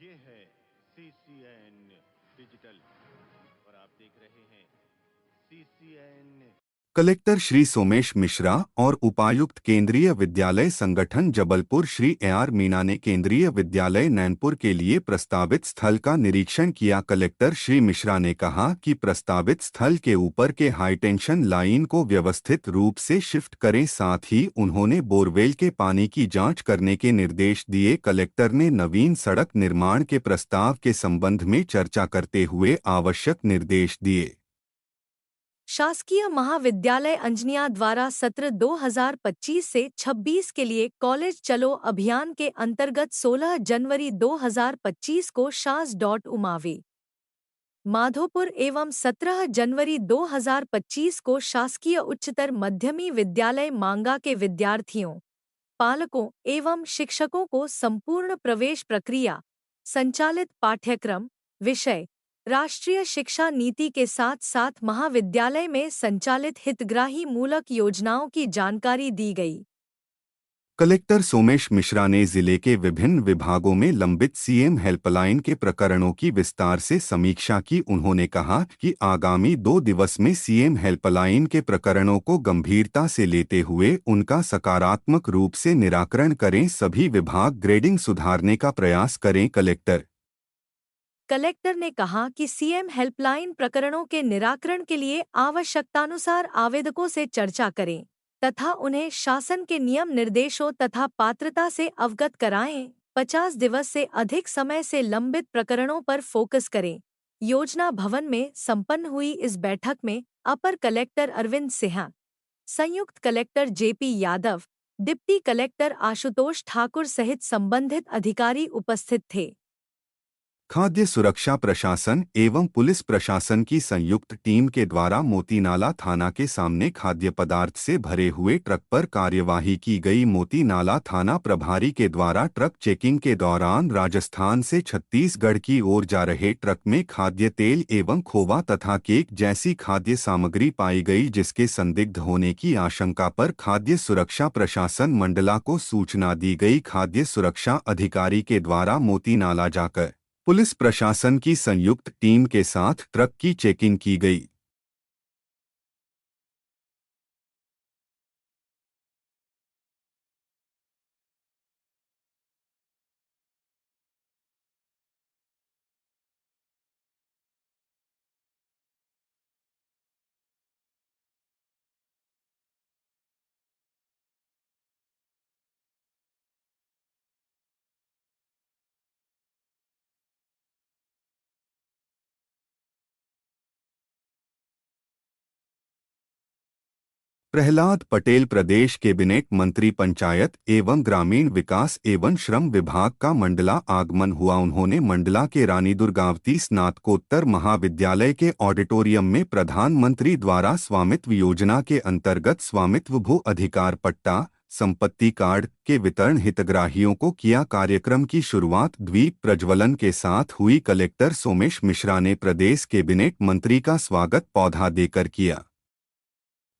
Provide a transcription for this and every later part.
ये है CCN digital और आप देख रहे हैं CCN। कलेक्टर श्री सोमेश मिश्रा और उपायुक्त केंद्रीय विद्यालय संगठन जबलपुर श्री AR मीणा ने केंद्रीय विद्यालय नैनपुर के लिए प्रस्तावित स्थल का निरीक्षण किया। कलेक्टर श्री मिश्रा ने कहा कि प्रस्तावित स्थल के ऊपर के हाईटेंशन लाइन को व्यवस्थित रूप से शिफ्ट करें। साथ ही उन्होंने बोरवेल के पानी की जांच करने के निर्देश दिए। कलेक्टर ने नवीन सड़क निर्माण के प्रस्ताव के संबंध में चर्चा करते हुए आवश्यक निर्देश दिए। शासकीय महाविद्यालय अंजनिया द्वारा सत्र 2025 से 26 के लिए कॉलेज चलो अभियान के अंतर्गत 16 जनवरी 2025 को शास.उमावी माधोपुर एवं 17 जनवरी 2025 को शासकीय उच्चतर मध्यमी विद्यालय मांगा के विद्यार्थियों, पालकों एवं शिक्षकों को संपूर्ण प्रवेश प्रक्रिया, संचालित पाठ्यक्रम, विषय, राष्ट्रीय शिक्षा नीति के साथ साथ महाविद्यालय में संचालित हितग्राही मूलक योजनाओं की जानकारी दी गई। कलेक्टर सोमेश मिश्रा ने जिले के विभिन्न विभागों में लंबित CM हेल्पलाइन के प्रकरणों की विस्तार से समीक्षा की। उन्होंने कहा कि आगामी 2 दिवस में CM हेल्पलाइन के प्रकरणों को गंभीरता से लेते हुए उनका सकारात्मक रूप से निराकरण करें। सभी विभाग ग्रेडिंग सुधारने का प्रयास करें। कलेक्टर ने कहा कि CM हेल्पलाइन प्रकरणों के निराकरण के लिए आवश्यकतानुसार आवेदकों से चर्चा करें तथा उन्हें शासन के नियम निर्देशों तथा पात्रता से अवगत कराएं। 50 दिवस से अधिक समय से लंबित प्रकरणों पर फोकस करें। योजना भवन में संपन्न हुई इस बैठक में अपर कलेक्टर अरविंद सिंह, संयुक्त collector JP Yadav, deputy collector Ashutosh Thakur सहित संबंधित अधिकारी उपस्थित थे। खाद्य सुरक्षा प्रशासन एवं पुलिस प्रशासन की संयुक्त टीम के द्वारा मोतीनाला थाना के सामने खाद्य पदार्थ से भरे हुए ट्रक पर कार्यवाही की गई। मोतीनाला थाना प्रभारी के द्वारा ट्रक चेकिंग के दौरान राजस्थान से छत्तीसगढ़ की ओर जा रहे ट्रक में खाद्य तेल एवं खोवा तथा केक जैसी खाद्य सामग्री पाई गई, जिसके संदिग्ध होने की आशंका पर खाद्य सुरक्षा प्रशासन मंडला को सूचना दी गई। खाद्य सुरक्षा अधिकारी के द्वारा मोतीनाला जाकर पुलिस प्रशासन की संयुक्त टीम के साथ ट्रक की चेकिंग की गई। प्रहलाद पटेल प्रदेश कैबिनेट मंत्री पंचायत एवं ग्रामीण विकास एवं श्रम विभाग का मंडला आगमन हुआ। उन्होंने मंडला के रानी दुर्गावती स्नातकोत्तर महाविद्यालय के ऑडिटोरियम में प्रधानमंत्री द्वारा स्वामित्व योजना के अंतर्गत स्वामित्व भू अधिकार पट्टा संपत्ति कार्ड के वितरण हितग्राहियों को किया। कार्यक्रम की शुरुआत द्वीप प्रज्वलन के साथ हुई। कलेक्टर सोमेश मिश्रा ने प्रदेश कैबिनेट मंत्री का स्वागत पौधा देकर किया।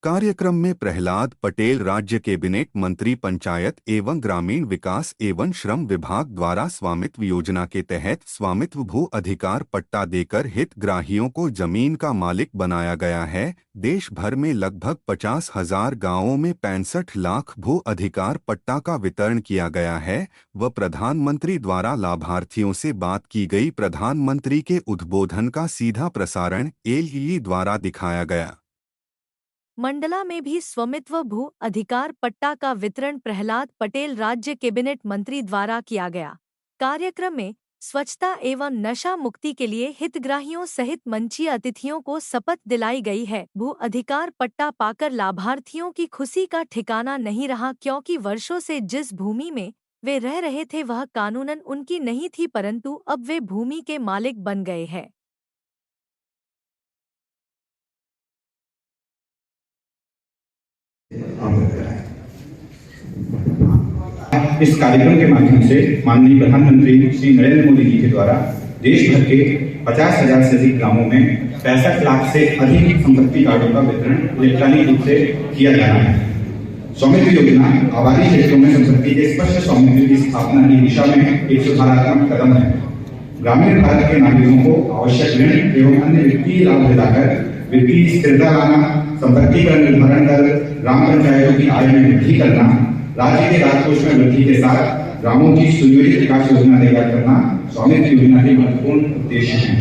कार्यक्रम में प्रहलाद पटेल राज्य कैबिनेट मंत्री पंचायत एवं ग्रामीण विकास एवं श्रम विभाग द्वारा स्वामित्व योजना के तहत स्वामित्व भू अधिकार पट्टा देकर हितग्राहियों को जमीन का मालिक बनाया गया है। देश भर में लगभग 50,000 गांवों में 65 लाख भू अधिकार पट्टा का वितरण किया गया है व प्रधानमंत्री द्वारा लाभार्थियों से बात की गई। प्रधानमंत्री के उद्बोधन का सीधा प्रसारण LE द्वारा दिखाया गया। मंडला में भी स्वामित्व भू अधिकार पट्टा का वितरण प्रहलाद पटेल राज्य कैबिनेट मंत्री द्वारा किया गया। कार्यक्रम में स्वच्छता एवं नशा मुक्ति के लिए हितग्राहियों सहित मंचीय अतिथियों को शपथ दिलाई गई है। भू अधिकार पट्टा पाकर लाभार्थियों की खुशी का ठिकाना नहीं रहा, क्योंकि वर्षों से जिस भूमि में वे रह रहे थे वह कानूनन उनकी नहीं थी, परंतु अब वे भूमि के मालिक बन गए हैं। इस कार्यक्रम के माध्यम से माननीय प्रधानमंत्री श्री नरेंद्र मोदी जी के द्वारा देश भर के 50,000 से अधिक गांवों में 65 लाख से अधिक संपत्ति कार्डों का वितरण इलेक्ट्रॉनिक रूप से किया जा रहा है। स्वामित्व योजना आबादी क्षेत्रों में संपत्ति के स्पष्ट स्वामित्व की स्थापना की दिशा में एक सुधारात्मक कदम है। ग्रामीण भारत के नागरिकों को आवश्यक ऋण एवं अन्य वित्तीय लाभ दिलाकर वित्तीय स्थिरता लाना, संपत्ति का निर्धारण कर ग्राम पंचायतों की आय में वृद्धि करना, राज्य के राजकोष में वृद्धि के साथ ग्रामों की सुनियोजित विकास योजना तैयार करना स्वामित्व योजना के महत्वपूर्ण उद्देश्य हैं।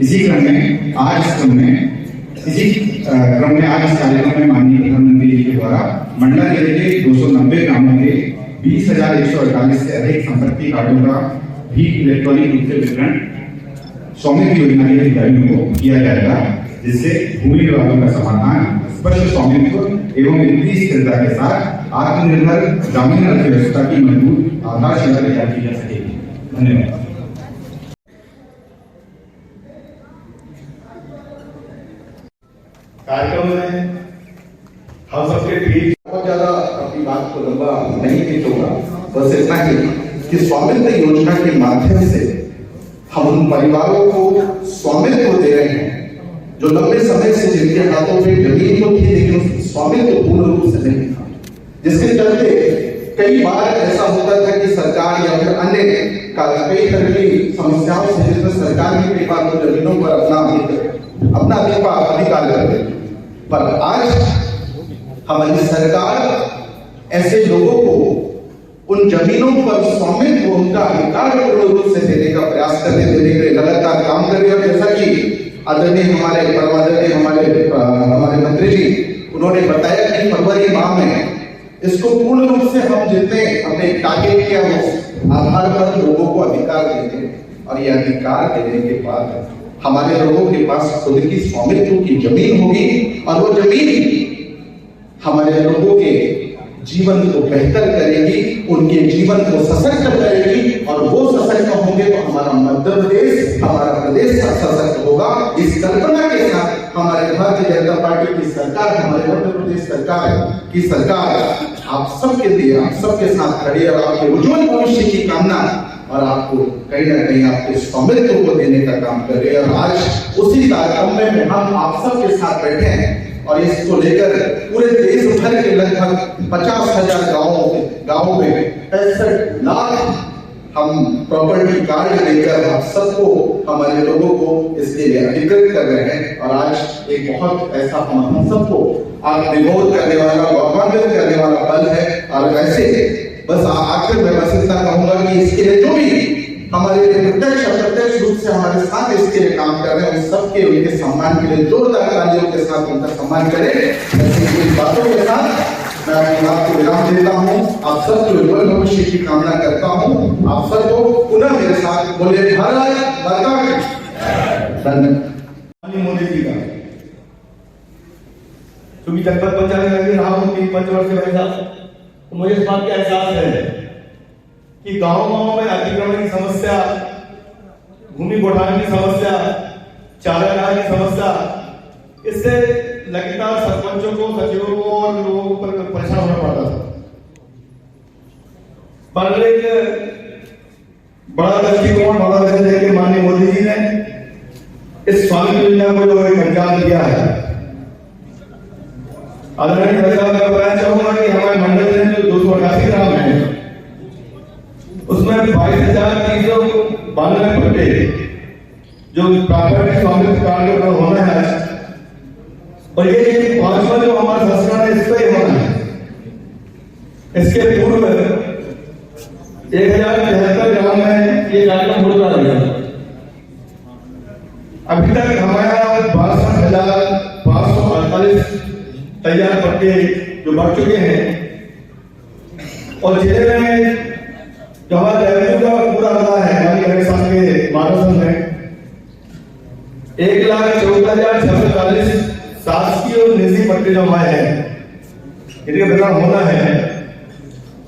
इसी क्रम में आज इस कार्यक्रम में माननीय प्रधानमंत्री जी के द्वारा मंडला जिले के 290 ग्रामों के 20,148 से अधिक संपत्ति कार्डों का भी इलेक्ट्रॉनिक रूप से वितरण स्वामित्व योजना के हितग्राहियों को किया जाएगा, जिससे भूमि विवादों का समाधान, स्पष्ट स्वामित्व एवं वित्तीय स्थिरता के साथ आत्मनिर्भर ग्रामीण अर्थव्यवस्था की मजबूत आधारशिला तैयार की जा सकेगी। धन्यवाद। कार्यक्रम में हम सबके बीच बहुत ज्यादा अपनी बात को लंबा नहीं खींचूंगा, बस इतना ही कि स्वामित्व योजना के माध्यम से हम उन परिवारों को स्वामित्व दे रहे हैं जो लंबे समय से जिनके हाथों में जमीन तो थी लेकिन उसकी स्वामित्व पूर्ण रूप से नहीं था, जिसके चलते कई बार ऐसा होता था कि सरकार या फिर अन्य कई तरह की समस्याओं से जिसमें सरकार की कई बार जमीनों पर अपना अधिकार करते, पर आज हमारी सरकार ऐसे लोगों को उन जमीनों पर स्वामित्व, उनका अधिकार पूर्ण रूप से देने का प्रयास करने देने के लिए लगातार काम कर रही है। और जैसा कि आदरणीय हमारे मंत्री जी उन्होंने बताया कि फरवरी माह में इसको पूर्ण रूप से हम जितने अपने टारगेट किया उस आधार पर लोगों को अधिकार देंगे, और ये अधिकार देने के बाद हमारे लोगों के पास खुद की स्वामित्व की जमीन होगी, और वो जमीन हमारे लोगों के जीवन को बेहतर करेगी, उनके जीवन को सशक्त करेगी, और वो सशक्त होंगे तो हमारा मध्य प्रदेश, हमारा प्रदेश सशक्त होगा। इस कल्पना के साथ हमारे भारतीय जनता पार्टी की सरकार, हमारे मध्य प्रदेश सरकार की सरकार आप सबके लिए, आप सबके साथ खड़ी है और आपके उज्जवल भविष्य की कामना और आपको कहीं ना कहीं आपके स्वामित्व को देने का काम कर रहे हैं। और आज उसी कार्यक्रम में हम आप सबके साथ बैठे हैं और इसको लेकर पूरे देश भर के लगभग 50,000 गांवों में 65 लाख हम प्रॉपर्टी कार्ड लेकर आप सबको, हमारे लोगों को इसके लिए अधिकृत कर रहे हैं। और आज एक बहुत ऐसा हम सबको विभोर करने वाला, गौरवान्वित करने वाला पल है। और वैसे बस आखिर में बस इतना कहूंगा कि इसके लिए जो भी हमारे लिए प्रत्यक्ष अप्रत्यक्ष रूप से हमारे साथ इसके लिए काम कर रहे हैं, उन सबके उनके सम्मान के लिए जोरदार तालियों के साथ उनका सम्मान करें। ऐसी बातों के साथ मैं अपनी बात को विराम देता हूँ। आप सबके उज्जवल भविष्य की कामना करता हूँ। आप सबको पुनः मेरे साथ बोले भारत माता की। धन्यवाद। मोदी जी का क्योंकि जनपद पंचायत में रहा हूँ 3-5 वर्ष से भाई साहब, तो मुझे इस बात का एहसास है कि गाँव में अतिक्रमण की समस्या, भूमि घोटाले की समस्या, चारागाह की समस्या, इससे लगातार सरपंचों को, सचिवों को और लोगों पर परेशान होना पड़ता था। पर एक बड़ा दृष्टिकोण, बड़ा विजन लेके माननीय मोदी जी ने इस स्वामित्व योजना को जो एक अंजाम दिया है, आदरणीय प्रधान मैं बताना चाहूंगा कि हमारे मंडल में जो 288 ग्राम है उसमें 22,392 पट्टे जो प्रॉपर्टी स्वामित्व कार्ड पर होना है, और ये 5वां जो हमारा संस्करण है इस पर होना है। इसके पूर्व 1073 ग्राम में ये कार्यक्रम होता रहेगा। अभी तक हमारा 62,548 तैयार पट्टे जो बढ़ चुके हैं, और जिले में जो हमारा रेवेन्यू का पूरा आंकड़ा है हमारी गणेश के मार्गदर्शन में 1,14,640 शासकीय और निजी पट्टे जो हमारे हैं इनके वितरण होना है।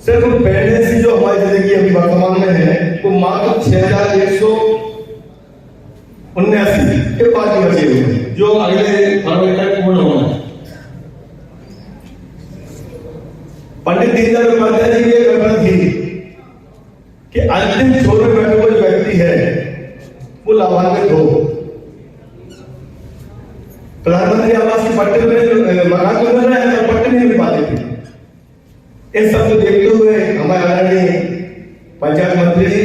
सिर्फ पहले से जो हमारी जिले की अभी वर्तमान में है वो मात्र 6,179 के पास बचे हुए हैं, जो अगले फरवरी तक पूर्ण होना है। पंडित दीनदयाल उपाध्याय जी की एक कल्पना थी कि अंतिम छोर में बैठे हुए व्यक्ति है वो लाभान्वित हो। प्रधानमंत्री आवास की पट्टे में मकान तो मिल रहे हैं तो पट्टे नहीं मिल पाते थे। इन सब को देखते हुए हमारे आदरणीय पंचायत मंत्री जी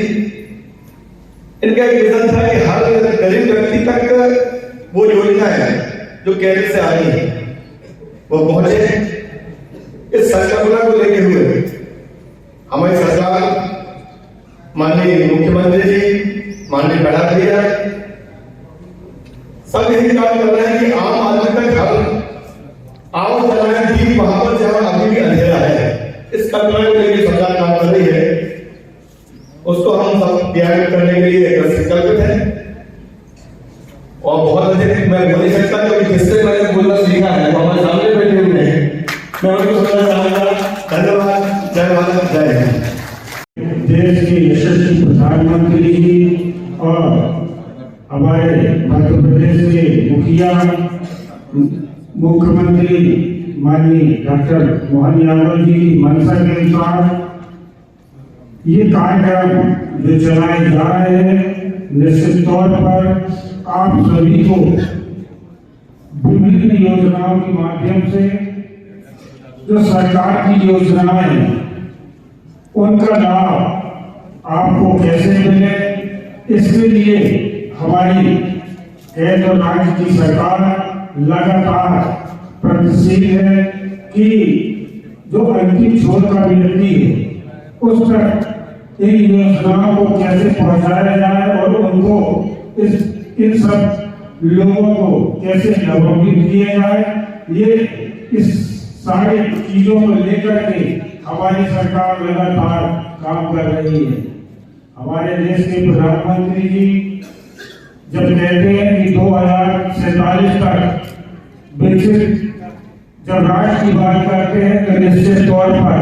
इनका एक विजन था कि हर गरीब व्यक्ति तक वो योजना है जो केंद्र से आ रही है वो पहुंचे। इस संकल्पना को लेके हुए हमारी सरकार, माननीय मुख्यमंत्री जी, माननीय प्रधान भैया सब यही काम कर रहे हैं कि आम आदमी तक हम आओ जलाएं दीप वहां पर जहां अभी भी अंधेरा है। इस कल्पना को लेकर सरकार काम कर रही है, उसको हम सब क्रियान्वित करने के लिए संकल्पित है। और बहुत अधिक मैं बोल नहीं सकता क्योंकि जिससे मैंने बोलना सीखा है वो हमारे सामने बैठे हुए हैं। मैं उनको सुनना चाहूंगा। धन्यवाद। जय भारत, जय हिंद। देश के यशस्वी प्रधानमंत्री जी और हमारे मध्य प्रदेश के मुखिया मुख्यमंत्री माननीय डॉक्टर मोहन यादव जी की मंशा के अनुसार ये कार्यक्रम जो चलाए जा रहे हैं, निश्चित तौर पर आप सभी को विभिन्न योजनाओं के माध्यम से जो सरकार की योजनाएं हैं उनका लाभ आपको कैसे मिले, इसके लिए हमारी केंद्र और राज्य की सरकार लगातार प्रगतिशील है कि जो अंतिम छोर का व्यक्ति है उस तक इन योजनाओं को कैसे पहुंचाया जाए और उनको इन सब लोगों को कैसे लाभान्वित किया जाए, ये इस सारी चीजों को लेकर के हमारी सरकार लगातार काम कर रही है। हमारे देश के प्रधानमंत्री जी जब कहते हैं कि 2047 तक विकसित जब राष्ट्र की बात करते हैं तो निश्चित तौर पर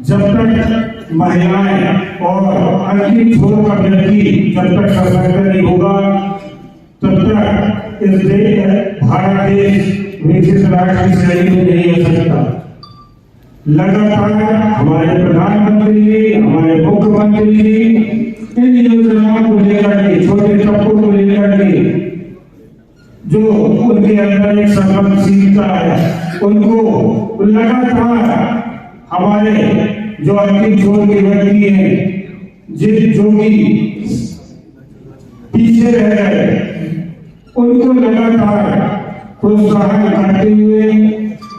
जब तक महिलाएं और अंतिम छोर का व्यक्ति जब तक सशक्त नहीं होगा तब तक इस देश भारत देश विकसित राष्ट्र की श्रेणी में नहीं हो सकता। लगातार हमारे प्रधानमंत्री जी, हमारे मुख्यमंत्री जी इन योजनाओं को लेकर के, छोटे तबकों को लेकर के जो उनके अंदर एक संवेदनशीलता है, उनको लगातार हमारे जो अंतिम छोर के व्यक्ति हैं, जो भी पीछे रह गए, उनको लगातार प्रोत्साहन करते हुए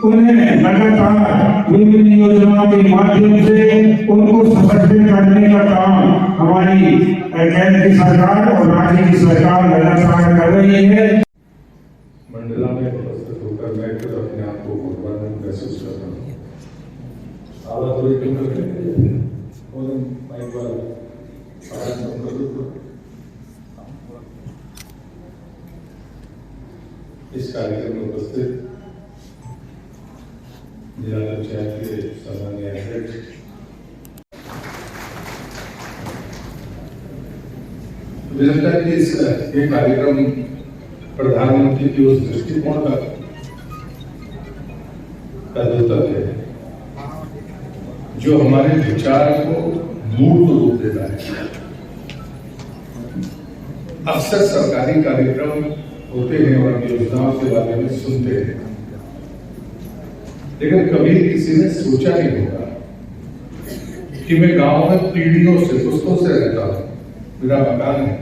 उन्हें लगातार विभिन्न योजनाओं के माध्यम से उनको सशक्त करने का काम हमारी केंद्र की सरकार और राज्य की सरकार लगातार कर रही है। मंडला में उपस्थित होकर मैं खुद अपने आप को गौरवान्वित महसूस कर रहा हूँ। आवाज थोड़ी कम करके और माइक वाला आवाज कम कर दो। इस कार्यक्रम में उपस्थित जिला पंचायत के सम्माननीय अध्यक्ष, मुझे लगता है कि ये कार्यक्रम प्रधानमंत्री की उस दृष्टिकोण का द्योतक है जो हमारे विचार को मूर्त रूप देता है। अक्सर सरकारी कार्यक्रम होते हैं और योजनाओं के बारे में सुनते हैं, लेकिन कभी किसी ने सोचा नहीं होगा कि मैं गांव में पीढ़ियों से, पुश्तों से रहता हूं, मेरा मकान है।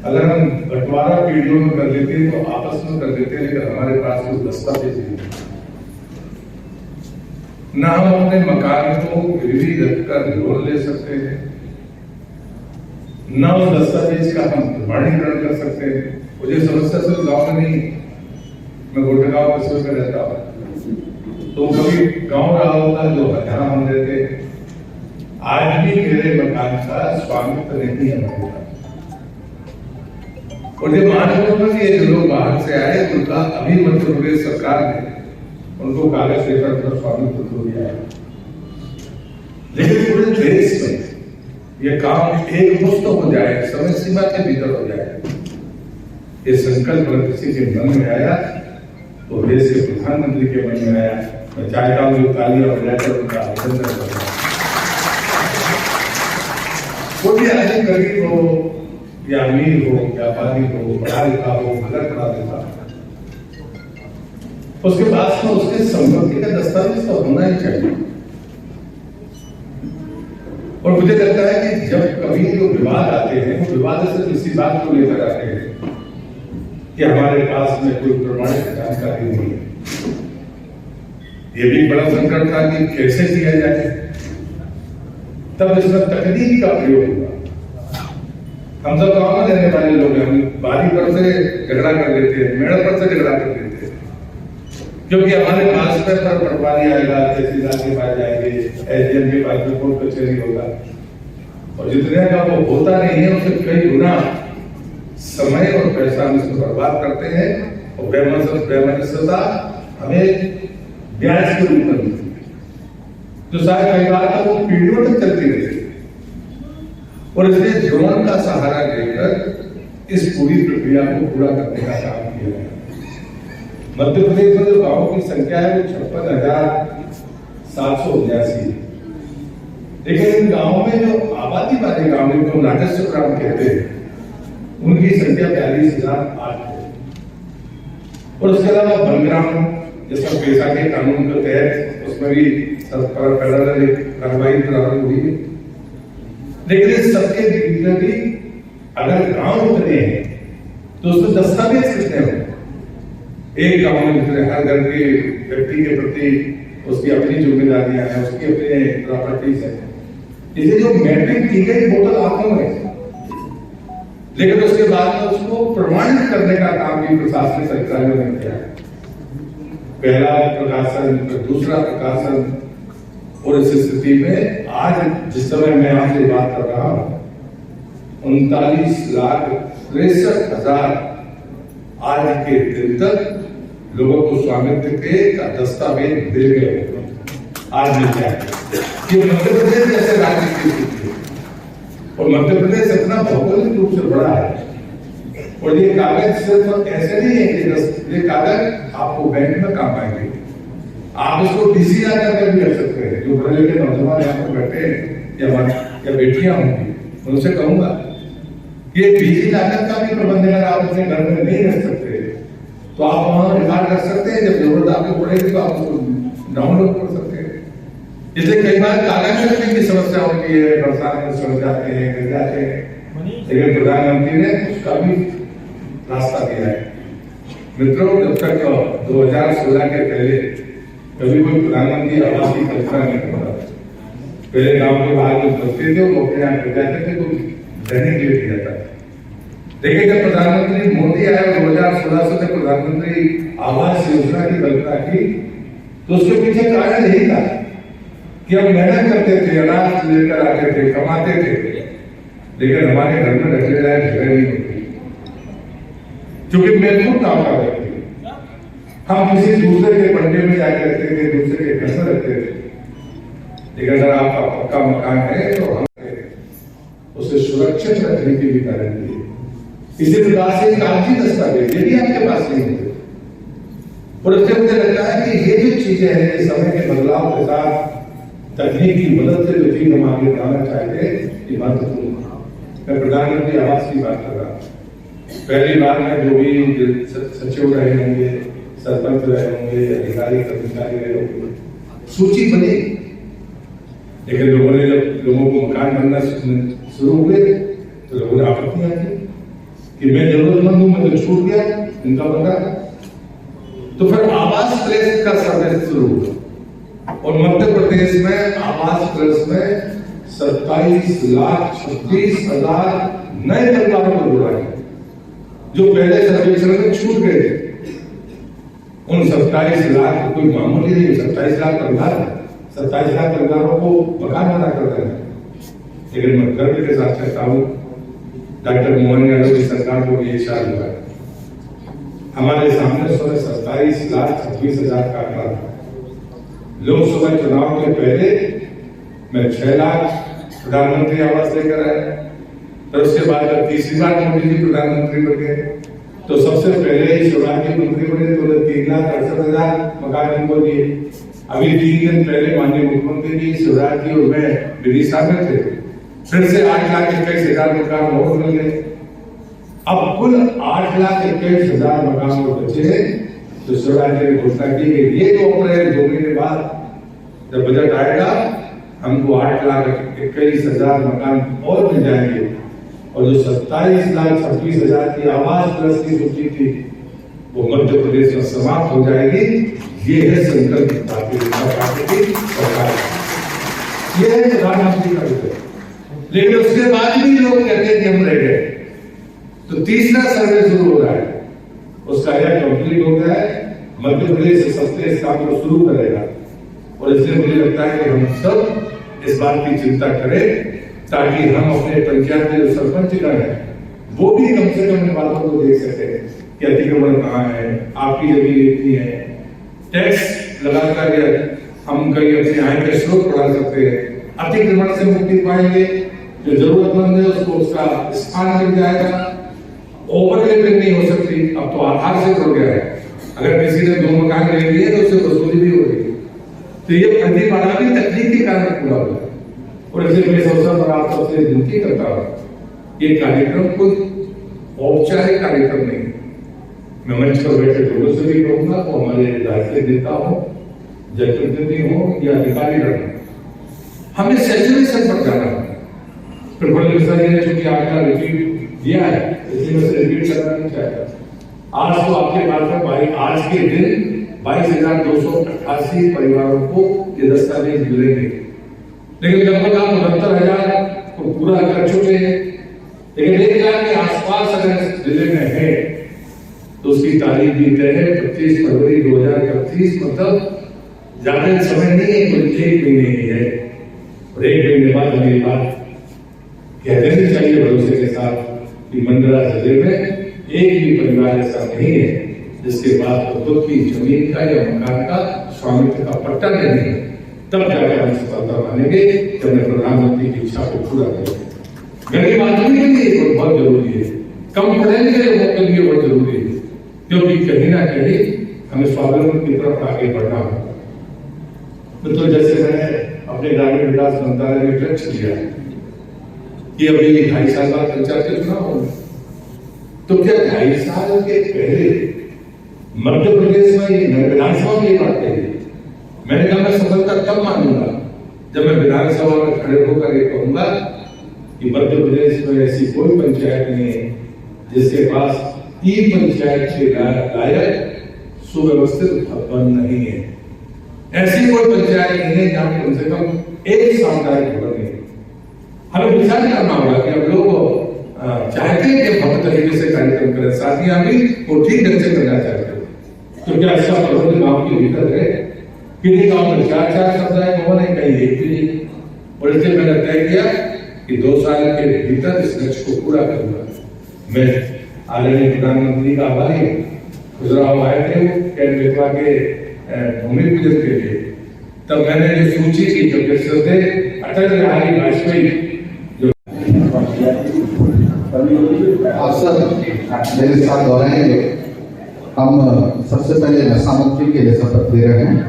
अगर हम बंटवारा पीढ़ियों में कर लेते हैं तो आपस में कर लेते हैं, लेकिन हमारे पास कोई दस्तावेज नहीं, न हम अपने मकान को गिरवी रखकर लोन ले सकते हैं, न उस दस्तावेज का हम प्रमाणीकरण कर सकते हैं। मुझे समस्या सिर्फ गाँव में नहीं, मैं गोटेगांव कस्बे में रहता हूँ, तो कभी गाँव रहा होता जो जहाँ हम रहते हैं, आज भी मेरे मकान का स्वामित्व नहीं है हमारे पास। और ये मान लो कि ये जो लोग बाहर से आए उनका अभी मध्य प्रदेश सरकार ने उनको कागज पेपर पर स्वामित्व तो दिया है, लेकिन पूरे देश में ये काम एक मुश्त हो जाए, समय सीमा के भीतर हो जाए, ये संकल्प किसी के मन में आया तो देश के प्रधानमंत्री के मन में आया। मैं चाहता हूँ जो तालियां बजाकर उनका अभिनंदन करना। वो भी आदमी गरीब हो या अमीर हो, व्यापारी हो, पढ़ा लिखा हो, भला पढ़ा लिखा, उसके पास में उसके संपत्ति का दस्तावेज तो होना ही चाहिए। और मुझे लगता है कि जब कभी जो विवाद आते हैं वो विवाद सिर्फ इसी बात को लेकर आते हैं कि हमारे पास में कोई प्रमाणित जानकारी नहीं है। ये भी बड़ा संकट था कि कैसे किया जाए। तब इसमें तकनीक का प्रयोग हुआ। हम सब गाँव में रहने वाले लोग हैं, हम बारी पर से झगड़ा कर लेते हैं, मेड़ पर से झगड़ा कर लेते हैं, क्योंकि हमारे पास में पर पटवारी आएगा, तहसीलदार के पास जाएंगे, एसडीएम के पास में कोर्ट कचहरी होगा, और जितने का वो होता नहीं है उससे कई गुना समय और पैसा हम इसमें बर्बाद करते हैं, और बेमनस्सता हमें ब्याज के रूप में मिलती है, जो शायद कई बार तो वो पीढ़ियों तक चलती रहती है। और इसलिए ड्रोन का सहारा लेकर इस पूरी प्रक्रिया को पूरा करने का काम किया गया। मध्य प्रदेश में जो गांवों की संख्या है वो 56,789 है, लेकिन इन गांवों में जो आबादी वाले गांव जिनको राजस्व ग्राम कहते हैं उनकी संख्या 42,008 है। और उसके अलावा वनग्राम जिसका पेशा के कानून के तहत उसमें भी फेडरल कार्रवाई प्रारंभ हुई है। लेकिन इस सबके बीच में भी अगर गांव उतरे हैं तो उसमें दस्तावेज कितने होंगे? एक गांव में उतरे हर घर के व्यक्ति के प्रति उसकी अपनी जिम्मेदारियां हैं, उसकी अपने प्रॉपर्टीज है। इसे जो मैपिंग की गई वो तो लाखों में, लेकिन उसके बाद में उसको प्रमाणित करने का काम भी प्रशासनिक अधिकारियों ने किया। पहला प्रकाशन, दूसरा प्रकाशन, और इस स्थिति में आज जिस समय मैं आपसे बात कर रहा हूं 39,63,000 आज के दिन तक लोगों को स्वामित्व के का दस्तावेज मिल गए। आज मिल जाए ये मध्य प्रदेश जैसे राज्य की स्थिति है, और मध्य प्रदेश इतना भौगोलिक रूप से बड़ा है। और ये कागज सिर्फ ऐसे नहीं है कि ये कागज आपको बैंक में काम आएंगे, आप इसको डीसी जाकर भी कर सकते हैं। जो बड़े लेके नौजवान यहाँ पर बैठे हैं या बेटियां होंगी उनसे कहूंगा ये डीसी लागत का भी प्रबंध अगर आप अपने घर में नहीं रख सकते तो आप वहां रिकॉर्ड कर सकते हैं। जब जरूरत आपको पड़ेगी तो आप उसको डाउनलोड कर सकते हैं। इसलिए कई बार कागज रखने की समस्या होती है, बरसात में सड़ जाते हैं, गिर जाते हैं, लेकिन प्रधानमंत्री ने उसका भी रास्ता दिया है। मित्रों, जब तक 2016 के पहले कभी कोई प्रधानमंत्री आवास की कल्पना नहीं करता। पहले गांव के बाहर जो बसते थे वो अपने यहाँ कर जाते थे, तो रहने के लिए जाता था। लेकिन जब प्रधानमंत्री मोदी आया 2016 से जब प्रधानमंत्री आवास योजना की कल्पना की तो उसके पीछे कारण यही था कि हम मेहनत करते थे, अनाज लेकर आते थे, कमाते थे, लेकिन हमारे घर में रखने लायक जगह नहीं होती, क्योंकि मैं खुद काम कर रही थी। हम किसी दूसरे के पंडे में जाकर रखते थे, दूसरे के घर में रखते थे। लेकिन अगर आपका पक्का मकान है तो हम उसे सुरक्षित रखने की भी गारंटी है। इसी प्रकार से कागजी दस्तावेज ये भी आपके पास नहीं होते। और इससे मुझे लगता है कि ये जो चीजें हैं, समय के बदलाव के साथ तकनीक की मदद से जो चीज हम आगे बढ़ाना चाहते हैं, ये महत्वपूर्ण है। मैं प्रधानमंत्री आवास की बात कर रहा हूँ। पहली बार में जो भी सचिव रहे होंगे, सरपंच रहे होंगे, अधिकारी कर्मचारी रहे होंगे, सूची बनी, लेकिन लोगों ने जब लोगों को मकान बनना शुरू हुए तो लोगों ने आपत्तियां की कि मैं जरूरतमंद हूं, मैं तो छूट गया, इनका बना। तो फिर आवास प्लेस का सर्वे शुरू हुआ और मध्य प्रदेश में आवास प्लेस में 27,36,000 नए परिवारों को जोड़ा है, जो पहले सर्वेक्षण में छूट गए थे। उन 27 लाख कोई मामूली नहीं, 27 लाख परिवार, 27 लाख परिवारों को मकान बना कर रहे हैं। लेकिन मैं गर्व के साथ कहता हूँ, डॉक्टर मोहन यादव की सरकार को ये इशारा हुआ है। हमारे सामने 27,26,000 का आंकड़ा था। लोकसभा चुनाव के पहले मैं 6 लाख प्रधानमंत्री आवास लेकर आया, फिर उसके बाद तीसरी बार मोदी जी प्रधानमंत्री बन गए तो सबसे पहले ही शिवराज जी मंत्री बने तो 3,68,000 मकान इनको दिए। अभी 3 दिन पहले माननीय मुख्यमंत्री जी, शिवराज जी और मैं विदिशा में थे, फिर से 8,21,000 मकान और मिल गए। अब कुल 8,21,000 मकान और बचे। तो शिवराज जी ने घोषणा की कि ये 2 अप्रैल 2 महीने बाद जब बजट आएगा हमको 8,21,000 मकान और मिल जाएंगे। और जो 27,26,000 की आवास प्लस की सूची थी वो मध्य प्रदेश में समाप्त हो जाएगी। ये है संकल्प भारतीय जनता पार्टी की सरकार, ये है प्रधानमंत्री का विजय। लेकिन उसके बाद भी लोग कहते हैं कि हम रह गए। तो तीसरा सर्वे शुरू हो रहा है, उसका कार्य कंप्लीट हो गया है। मध्य प्रदेश इस हफ्ते इस काम को शुरू करेगा और इसलिए मुझे लगता है कि हम सब इस बात की चिंता करें ताकि हम अपने पंचायत के जो सरपंचगण है वो भी कम से कम इन बातों को देख सके कि अतिक्रमण कहाँ है, आपकी जमीन इतनी है, टैक्स लगाकर हम कहीं अपनी आय का स्रोत बढ़ा सकते हैं, अतिक्रमण से मुक्ति पाएंगे, जो जरूरतमंद है उसको उसका स्थान मिल जाएगा, ओवरलैपिंग नहीं हो सकती। अब तो आधार से जुड़ गया है, अगर किसी ने 2 मकान ले लिए तो उससे वसूली भी हो रही है। तो ये प्रतिपादन भी तकनीक के कारण पूरा हुआ है और इसलिए मैं इस अवसर पर आप सबसे विनती करता हूँ, ये कार्यक्रम कोई औपचारिक कार्यक्रम नहीं है। मैं मंच पर बैठे लोगों से भी कहूंगा वो हमारे राजनीतिक नेता हो, जनप्रतिनिधि हो या अधिकारी हो, हमें सैचुरेशन पर जाना है। प्रोफेसर मिश्रा जी ने चूंकि आपका रिपीट दिया है इसलिए मैं रिपीट करना नहीं चाहता। आज तो आपके पास में आज के दिन 22,288 परिवारों को ये दस्तावेज मिलेंगे, लेकिन लगभग आप 69,000 को पूरा कर चुके हैं। लेकिन 1 लाख के आसपास अगर जिले में है तो उसकी तारीख भी तय है 25 फरवरी 2025, मतलब ज्यादा समय नहीं है, कुल 1 महीने ही है। और 1 महीने बाद हमें बात कह देनी चाहिए भरोसे के साथ कि मंडला जिले में एक भी परिवार ऐसा नहीं है जिसके पास खुद की जमीन का या मकान का स्वामित्व का पट्टा नहीं है। तब जाकर हम सफलता मानेंगे जब मैं प्रधानमंत्री की इच्छा को पूरा करेंगे। गरीब आदमी के लिए बहुत जरूरी है, कम पढ़े लिखे लोगों के लिए बहुत जरूरी है, क्योंकि कहीं ना कहीं हमें स्वावलंबन की तरफ आगे बढ़ना है। तो जैसे मैंने अपने ग्रामीण विकास मंत्रालय में लक्ष्य लिया कि अभी 2.5 साल बाद पंचायत के चुनाव होंगे, तो क्या 2.5 साल के पहले मध्य प्रदेश में ये विधानसभा में ये बात कही, मैंने कहा मैं सफलता तब मानूंगा जब मैं विधानसभा में खड़े होकर ये कहूंगा कि मध्य प्रदेश में ऐसी कोई पंचायत नहीं है जिसके पास ई पंचायत के लायक सुव्यवस्थित भवन नहीं है। ऐसी कोई पंचायत नहीं है जहां कम से कम एक सामुदायिक भवन है। हमें विचार करना होगा कि हम लोग चाहते हैं कि भव्य तरीके से कार्यक्रम करें, साथ ही हम भी वो ठीक ढंग से करना चाहते हैं। तो क्या ऐसा प्रबंध गांव के भीतर है? किसी गांव में 4 समुदाय भवन है, कहीं एक भी नहीं। और इसलिए मैंने तय किया कि 2 साल के भीतर इस लक्ष्य को पूरा करूंगा। मैं आदरणीय प्रधानमंत्री का आभारी हूँ। गुजराव आए थे कैंट बेतवा के भूमि पूजन के लिए, तब मैंने जो सूची की जो थे अटल बिहारी वाजपेयी आप सब मेरे साथ दोहराएंगे। हम सबसे पहले नशा मुक्ति के लिए शपथ ले रहे हैं।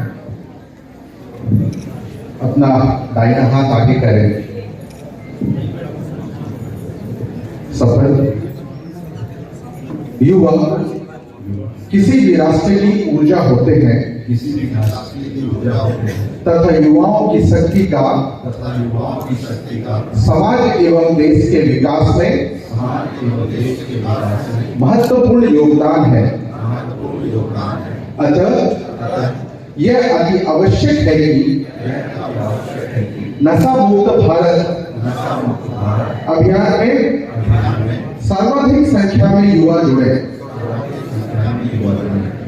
अपना दाहिना हाथ आगे करें, सफल युवा किसी भी राष्ट्र की ऊर्जा होते हैं, तथा युवाओं की शक्ति का समाज एवं देश के विकास में महत्वपूर्ण योगदान है। अतः यह अति आवश्यक है कि नशा मुक्त भारत अभियान में सर्वाधिक संख्या में युवा जुड़े।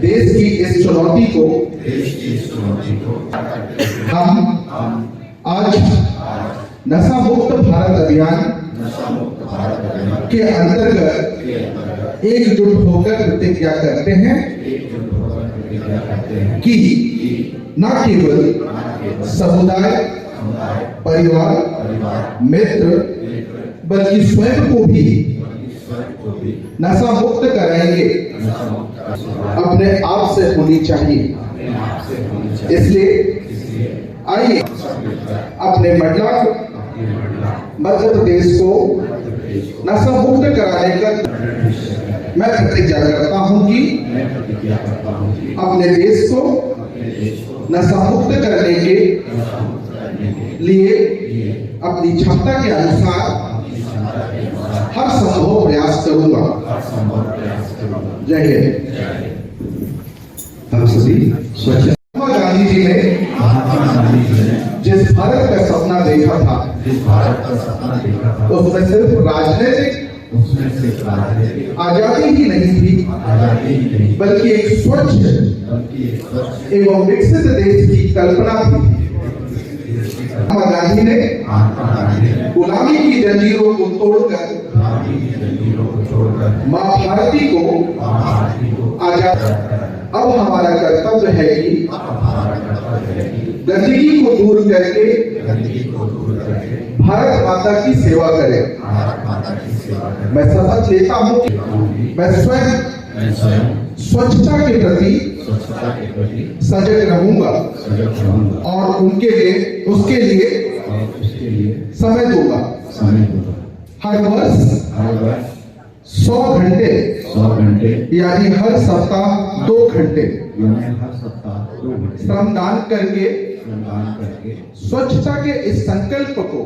देश की इस चुनौती को हम आज नशा मुक्त भारत अभियान के अंतर्गत एकजुट होकर प्रतिज्ञा करते हैं कि न केवल समुदाय, परिवार, मित्र, बल्कि स्वयं को भी नशा मुक्त कराएंगे। अपने आप से होनी चाहिए। इसलिए आइए अपने मंडला मध्य प्रदेश को नशा मुक्त कराने का मैं प्रतिज्ञा करता हूं कि अपने देश को नशा मुक्त करने के लिए अपनी क्षमता के अनुसार हर करूंगा। जय हिंद। हम सभी स्वच्छ। महात्मा गांधी जी ने जिस भारत का सपना देखा था, उसमें सिर्फ राजनीतिक आजादी ही नहीं थी, बल्कि एक स्वच्छ एवं विकसित देश की कल्पना भी थी। महात्मा गांधी ने गुलामी की जंजीरों को तोड़कर मां भारती को आजाद। अब हमारा कर्तव्य है कि गंदगी को दूर करके भारत माता की सेवा करें। मैं शपथ लेता हूं कि मैं स्वयं स्वच्छता के प्रति सजग रहूंगा और उसके लिए समय दूंगा। हर वर्ष 100 घंटे यानी हर सप्ताह 2 घंटे श्रमदान करके स्वच्छता के इस संकल्प को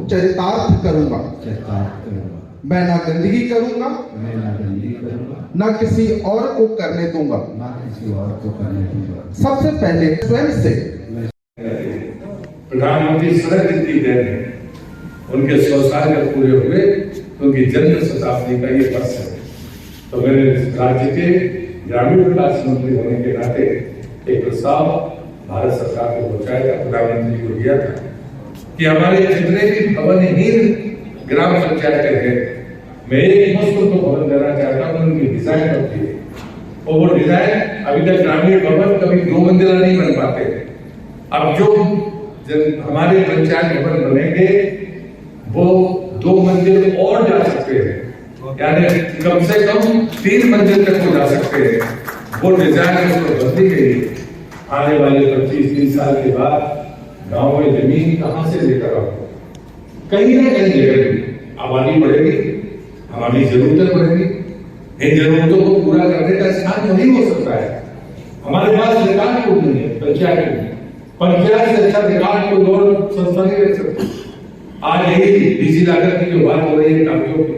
चरितार्थ करूंगा। मैं ना गंदगी करूंगा, ना किसी और को करने दूंगा। सबसे पहले स्वयं से। प्रधानमंत्री सड़क जितनी देर है उनके 100 साल जब पूरे हुए तो उनकी जन्म शताब्दी का ये वर्ष है। तो मैंने राज्य के ग्रामीण विकास मंत्री होने के नाते एक प्रस्ताव भारत सरकार को पहुंचाया था, प्रधानमंत्री को दिया था कि हमारे जितने भी भवनहीन ग्राम पंचायतें हैं, मैं एक मुश्त को भवन देना चाहता हूँ, उनकी डिजाइन बनती है और वो डिजाइन अभी तक ग्रामीण भवन कभी 2 मंजिला नहीं बन पाते थे। अब जो हमारे पंचायत भवन बनेंगे वो 2 मंजिल और जा सकते हैं, यानी कम से कम 3 मंजिल तक वो जा सकते हैं। वो डिजाइन उसको बदली गई। आने वाले 25-30 साल के बाद गांव में जमीन कहां से लेकर आओ? कहीं ना कहीं जगह आबादी बढ़ेगी, हमारी जरूरतें बढ़ेगी। इन जरूरतों को पूरा करने का स्थान नहीं हो सकता है। हमारे पास रिकॉर्ड कोड नहीं है, पंचायत से अच्छा रिकॉर्ड कोई और संस्था नहीं रख सकती। आज यही डीजी लागत की जो बात हो रही है काफियों की,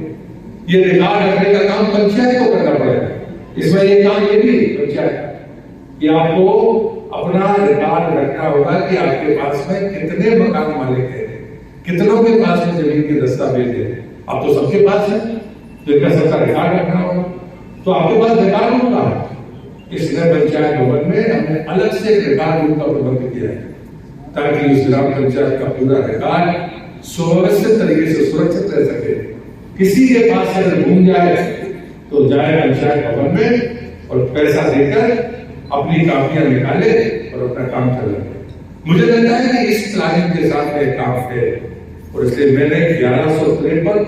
ये रिकॉर्ड रखने का काम पंचायत को करना पड़ेगा। इसमें ये काम ये भी पंचायत कि आपको अपना रिकॉर्ड रखना होगा कि आपके पास में कितने मकान मालिक हैं, कितनों के पास में जमीन के दस्तावेज है। अब तो सबके पास है, तो इनका सबका रिकॉर्ड रखना होगा। तो आपके पास रिकॉर्ड होगा। इसलिए पंचायत भवन में हमने अलग से रिकॉर्ड रूम का प्रबंध किया है ताकि उस ग्राम पंचायत का पूरा रिकॉर्ड सुव्यवस्थित तरीके से सुरक्षित रह सके। किसी के पास अगर घूम जाए तो जाए पंचायत भवन में और पैसा देकर अपनी कापियां निकाले और अपना काम चलाए। मुझे लगता है कि इस प्लानिंग के साथ में काम है और इसलिए मैंने 1153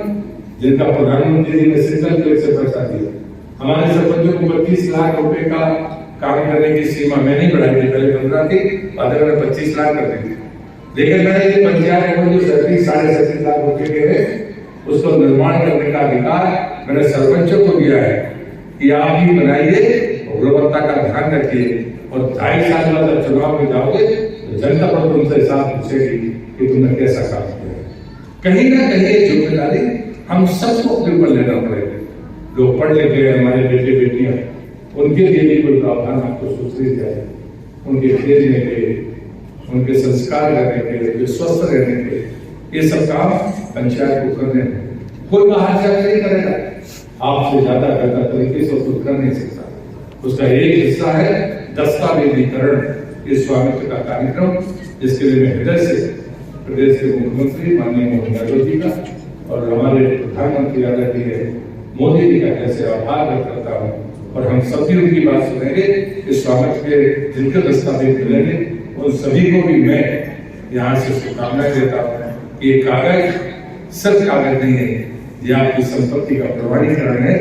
जिनका प्रधानमंत्री जी ने सिंगल क्लिक से पैसा दिया। हमारे सरपंचों को 25 लाख रुपए का काम करने की सीमा मैं नहीं बढ़ाई थी, पहले 15 थी, बाद में 25 लाख कर दी थी। लेकिन मैंने ये पंचायत में जो 37-37 लाख रुपए के हैं उसको निर्माण करने का अधिकार मैंने सरपंचों को दिया है कि आप ही बनाइए, गुणवत्ता का ध्यान रखिए और 2.5 साल बाद जब चुनाव में जाओगे तो जनता पर तुमसे हिसाब पूछेगी कि तुमने कैसा काम किया। कहीं ना कहीं ये जिम्मेदारी हम सबको अपने ऊपर लेना पड़ेगा। लोग पढ़ लिखे हैं, हमारे बेटे बेटियां, उनके लिए भी कोई प्रावधान आपको सोचने जाए, उनके खेलने के, उनके संस्कार करने के, उनके स्वस्थ रहने के, ये सब काम पंचायत को करने हैं। कोई बाहर जाकर नहीं करेगा, आपसे ज्यादा बेहतर तरीके से उसको कर नहीं सकता। उसका एक हिस्सा है दस्तावेजीकरण, ये स्वामित्व का कार्यक्रम, जिसके लिए मैं हृदय से प्रदेश के मुख्यमंत्री माननीय मोहन यादव जी का और हमारे प्रधानमंत्री आदरणीय मोदी जी का कैसे आभार व्यक्त करता हूँ। और हम सभी उनकी बात सुनेंगे। इस स्वामित्व के जिनके दस्तावेज मिलेंगे उन सभी को भी मैं यहाँ से शुभकामनाएं देता हूँ। ये कागज सिर्फ कागज नहीं है, ये आपकी संपत्ति का प्रमाणीकरण है,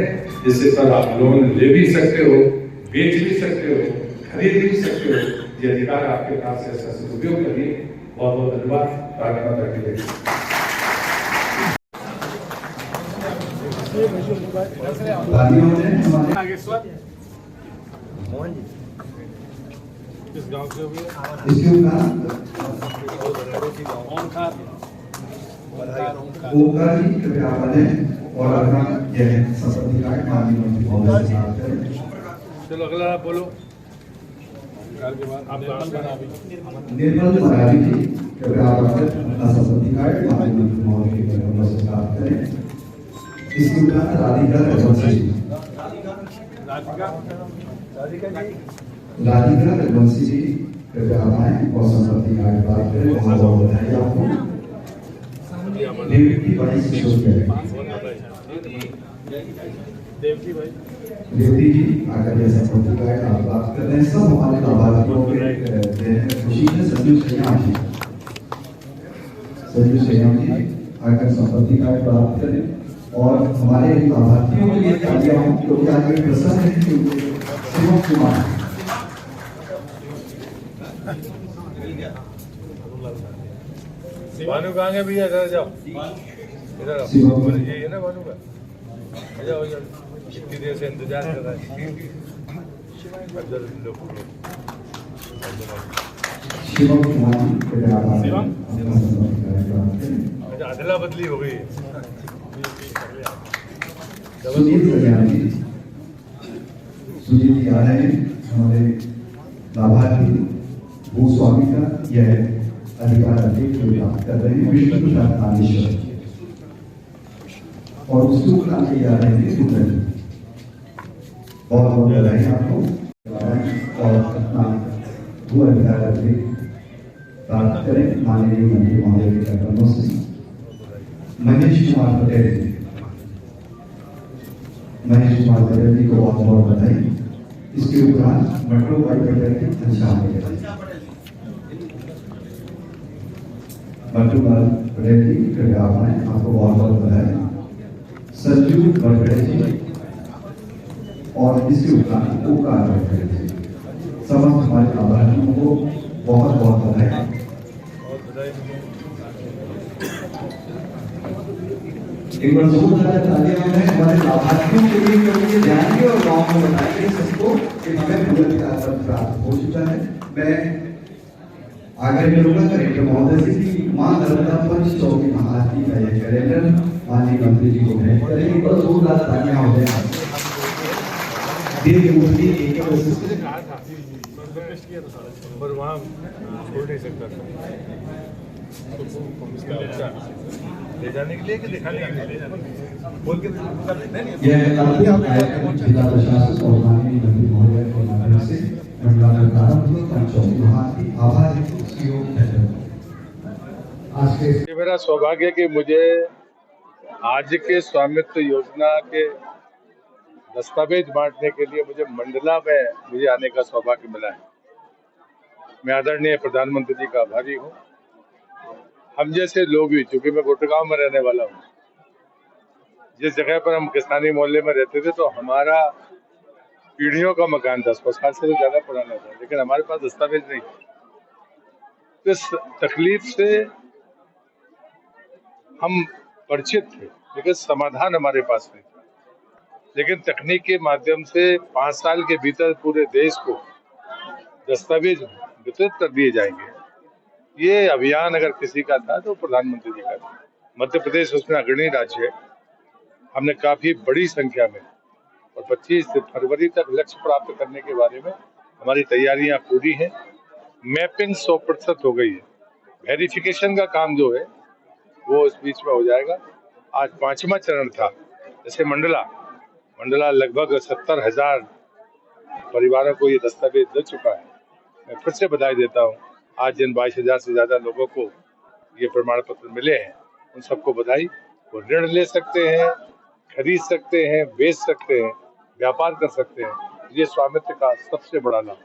जिससे पर आप लोन ले भी सकते हो, बेच भी सकते हो, खरीद भी सकते हो। ये अधिकार आपके पास है, ऐसा सदुपयोग करिए। बहुत बहुत धन्यवाद। प्रार्थना करते हैं। किस गांव से हुए? ओंकार जी कृपया आप बने और अपना यह संपत्ति कार्ड माननीय मंत्री महोदय से प्राप्त करें। चलो अगला बोलो। निर्मल मरावी जी कृपया आप अपना संपत्ति कार्ड माननीय मंत्री महोदय के कमलों से प्राप्त करें। इसके उपरांत राधिका रघुवंशी जी, राधिका रघुवंशी जी कृपया आप आए और संपत्ति कार्ड प्राप्त करें। बहुत बहुत बधाई आपको। देवकी भाई देवती जी आकर यह संपत्ति कार्ड आप प्राप्त कर रहे हैं। सब हमारे लाभार्थियों के खुशी है। संजू सैयाम जी आकर संपत्ति कार्ड प्राप्त करें और हमारे लाभार्थियों के लिए तालियां हों क्योंकि आगे प्रसन्न है शिवम कुमार। भानु कहाँ गए भैया? इधर जाओ, इधर आओ। ये है ना भानु का? आ जाओ, इतनी देर से इंतजार कर रहा है। शिवम कुमार अच्छा, अदला बदली हो गई है। सुनील सरियान जी, सुनील जी आ रहे हैं। हमारे लाभार्थी भूस्वामी का यह अधिकार प्राप्त कर रहे हैं विष्णु प्रसाद कामेश्वर और उसके उपरांत आ रहे हैं सुंदर। बहुत बहुत बधाई आपको और अपना भू अधिकार प्राप्त करें माननीय मंत्री महोदय के कदमों से। महेश कुमार पटेल जी, महेश कुमार पटेल जी को बहुत बहुत बधाई। इसके उपरांत मट्टू भाई पटेल की घनश्याम मट्टूलाल पटेल जी कृपया आप आए, आपको बहुत बहुत बधाई। संजू बड़गड़े जी और इसके उपरांत ओंकार बड़गड़े जी, समस्त हमारे लाभार्थियों को बहुत बहुत बधाई। एक बार जोरदार तालियां में हमारे लाभार्थियों के लिए करके जाएंगे और गांव में बताएंगे सबको कि हमें पुरस्कार प्राप्त हो चुका है। मैं आगे करूंगा कलेक्टर महोदय से कि मां नर्मदा पंच चौकी महाआरती का यह कैलेंडर माननीय मंत्री जी को भेंट करेंगे। बस जोरदार तालियां हो जाए। देव मूर्ति एक पर वहाँ छोड़ नहीं सकता था ले जाने के लिए कि दिखाने के लिए बोल के यह कार्यक्रम जिला प्रशासन और माननीय मंत्री महोदय के माध्यम से मंडला में प्रारंभ हुआ। पंच चौकी महाआरती आभार ये मेरा सौभाग्य कि मुझे आज के स्वामित्व योजना के दस्तावेज बांटने के लिए मंडला में मुझे आने का सौभाग्य मिला है। मैं आदरणीय प्रधानमंत्री जी का आभारी हूँ। हम जैसे लोग भी, चूंकि मैं गुड़गांव में रहने वाला हूँ, जिस जगह पर हम किसानी मोहल्ले में रहते थे तो हमारा पीढ़ियों का मकान था, 100 साल से तो ज्यादा पुराना था, लेकिन हमारे पास दस्तावेज नहीं। तो इस तकलीफ से हम परिचित थे लेकिन समाधान हमारे पास नहीं था। लेकिन तकनीक के माध्यम से 5 साल के भीतर पूरे देश को दस्तावेज वितरित कर दिए जाएंगे। ये अभियान अगर किसी का था तो प्रधानमंत्री जी का था। मध्य प्रदेश उसमें अग्रणी राज्य है। हमने काफी बड़ी संख्या में और 25 फरवरी तक लक्ष्य प्राप्त करने के बारे में हमारी तैयारियां पूरी हैं। मैपिंग 100% हो गई है। वेरिफिकेशन का काम जो है वो इस बीच में हो जाएगा। आज 5वां चरण था। जैसे मंडला लगभग 70,000 परिवारों को ये दस्तावेज दे चुका है। मैं फिर से बधाई देता हूँ। आज जिन 22,000 से ज्यादा लोगों को ये प्रमाण पत्र मिले हैं उन सबको बधाई। वो ऋण ले सकते हैं, खरीद सकते हैं, बेच सकते हैं, व्यापार कर सकते हैं। ये स्वामित्व का सबसे बड़ा लाभ।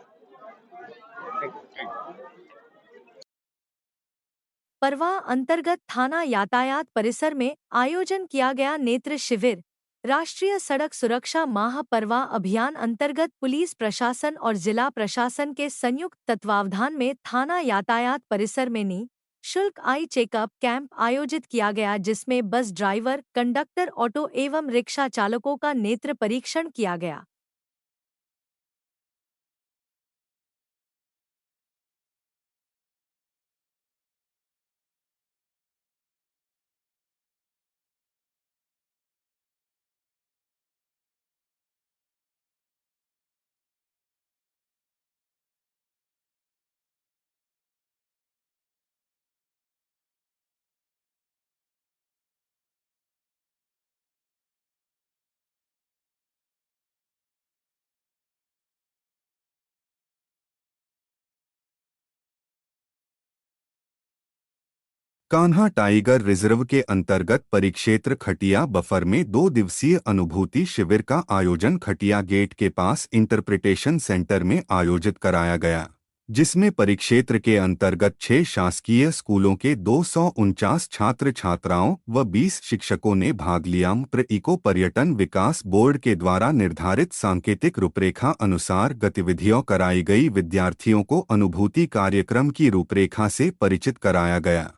परवा अंतर्गत थाना यातायात परिसर में आयोजन किया गया नेत्र शिविर। राष्ट्रीय सड़क सुरक्षा माह परवा अभियान अंतर्गत पुलिस प्रशासन और जिला प्रशासन के संयुक्त तत्वावधान में थाना यातायात परिसर में निःशुल्क आई चेकअप कैंप आयोजित किया गया, जिसमें बस ड्राइवर, कंडक्टर, ऑटो एवं रिक्शा चालकों का नेत्र परीक्षण किया गया। कान्हा टाइगर रिजर्व के अंतर्गत परिक्षेत्र खटिया बफर में 2 दिवसीय अनुभूति शिविर का आयोजन खटिया गेट के पास इंटरप्रिटेशन सेंटर में आयोजित कराया गया, जिसमें परिक्षेत्र के अंतर्गत 6 शासकीय स्कूलों के 249 छात्र छात्राओं व 20 शिक्षकों ने भाग लिया। इको पर्यटन विकास बोर्ड के द्वारा निर्धारित सांकेतिक रूपरेखा अनुसार गतिविधियों कराई गई। विद्यार्थियों को अनुभूति कार्यक्रम की रूपरेखा से परिचित कराया गया।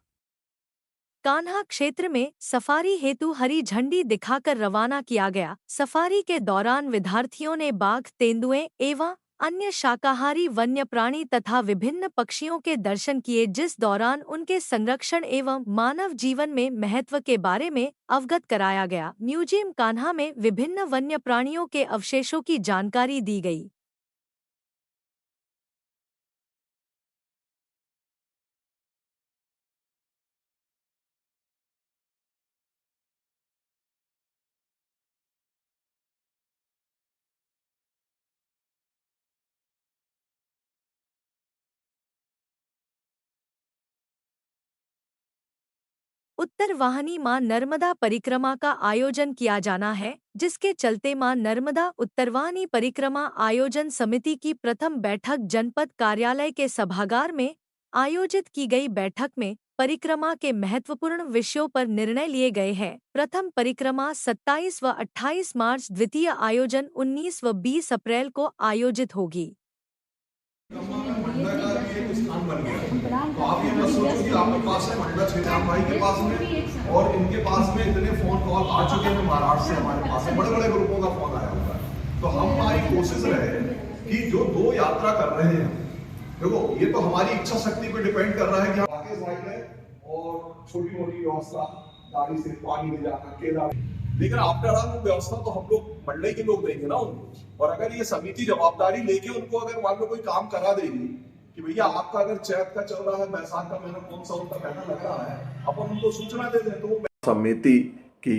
कान्हा क्षेत्र में सफारी हेतु हरी झंडी दिखाकर रवाना किया गया। सफारी के दौरान विद्यार्थियों ने बाघ, तेंदुए एवं अन्य शाकाहारी वन्य प्राणी तथा विभिन्न पक्षियों के दर्शन किए, जिस दौरान उनके संरक्षण एवं मानव जीवन में महत्व के बारे में अवगत कराया गया। म्यूजियम कान्हा में विभिन्न वन्य प्राणियों के अवशेषों की जानकारी दी गई। उत्तर वाहिनी मां नर्मदा परिक्रमा का आयोजन किया जाना है, जिसके चलते मां नर्मदा उत्तरवाहिनी परिक्रमा आयोजन समिति की प्रथम बैठक जनपद कार्यालय के सभागार में आयोजित की गई। बैठक में परिक्रमा के महत्वपूर्ण विषयों पर निर्णय लिए गए हैं। प्रथम परिक्रमा 27 व 28 मार्च, द्वितीय आयोजन 19 व 20 अप्रैल को आयोजित होगी। तो आप ये मत सोचो कि आपके पास है मंडला छेड़ाम भाई के पास में और इनके पास में इतने फोन कॉल आ चुके हैं महाराष्ट्र से, हमारे पास है बड़े बड़े ग्रुपों का फोन आया हुआ है। तो हमारी कोशिश रहे कि जो 2 यात्रा कर रहे हैं, देखो ये तो हमारी इच्छा शक्ति पे डिपेंड कर रहा है कि राकेश भाई ने और छोटी मोटी व्यवस्था गाड़ी से पानी ले जाना केदार, लेकिन आफ्टर ऑल व्यवस्था तो हम लोग मंडल के लोग देंगे ना उनको। और अगर ये समिति जवाबदारी लेके उनको अगर मान लो कोई काम करा देगी कि भैया आपका अगर चैत का चल रहा है, बैसाख का महीना कौन सा उनका महीना लग रहा है, अपन उनको सूचना दे दें। तो समिति की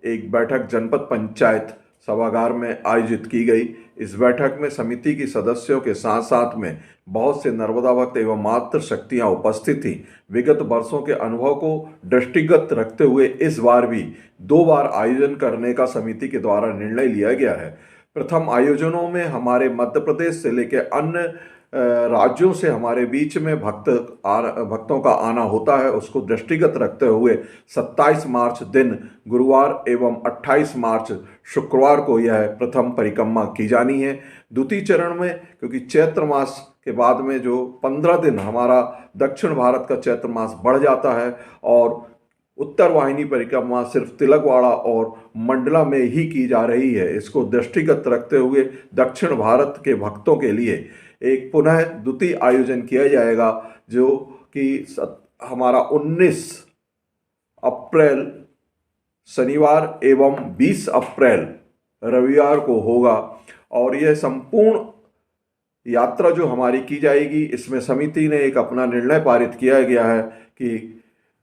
एक बैठक जनपद पंचायत सभागार में आयोजित की गई। इस बैठक में समिति की सदस्यों के साथ साथ में बहुत से नर्मदा भक्त एवं मातृ शक्तियाँ उपस्थित थीं। विगत वर्षों के अनुभव को दृष्टिगत रखते हुए इस बार भी 2 बार आयोजन करने का समिति के द्वारा निर्णय लिया गया है। प्रथम आयोजनों में हमारे मध्य प्रदेश से लेकर अन्य राज्यों से हमारे बीच में भक्तों का आना होता है, उसको दृष्टिगत रखते हुए 27 मार्च दिन गुरुवार एवं 28 मार्च शुक्रवार को यह प्रथम परिक्रमा की जानी है। द्वितीय चरण में, क्योंकि चैत्र मास के बाद में जो 15 दिन हमारा दक्षिण भारत का चैत्र मास बढ़ जाता है और उत्तर वाहिनी परिक्रमा सिर्फ तिलकवाड़ा और मंडला में ही की जा रही है, इसको दृष्टिगत रखते हुए दक्षिण भारत के भक्तों के लिए एक पुनः द्वितीय आयोजन किया जाएगा, जो कि हमारा 19 अप्रैल शनिवार एवं 20 अप्रैल रविवार को होगा। और यह संपूर्ण यात्रा जो हमारी की जाएगी, इसमें समिति ने एक अपना निर्णय पारित किया गया है कि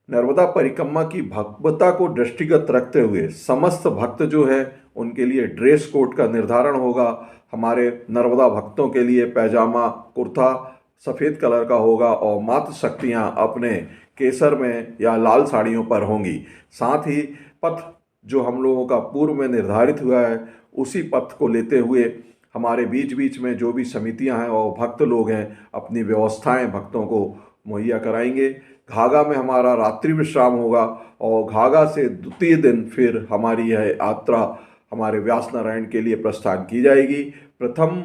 नर्मदा परिक्रमा की भव्यता को दृष्टिगत रखते हुए समस्त भक्त जो है उनके लिए ड्रेस कोड का निर्धारण होगा। हमारे नर्मदा भक्तों के लिए पैजामा कुर्ता सफ़ेद कलर का होगा और मातृ शक्तियाँ अपने केसर में या लाल साड़ियों पर होंगी। साथ ही पथ जो हम लोगों का पूर्व में निर्धारित हुआ है, उसी पथ को लेते हुए हमारे बीच बीच में जो भी समितियां हैं और भक्त लोग हैं अपनी व्यवस्थाएं भक्तों को मुहैया कराएंगे। घाघा में हमारा रात्रि विश्राम होगा और घाघा से द्वितीय दिन फिर हमारी यह यात्रा हमारे व्यास नारायण के लिए प्रस्थान की जाएगी। प्रथम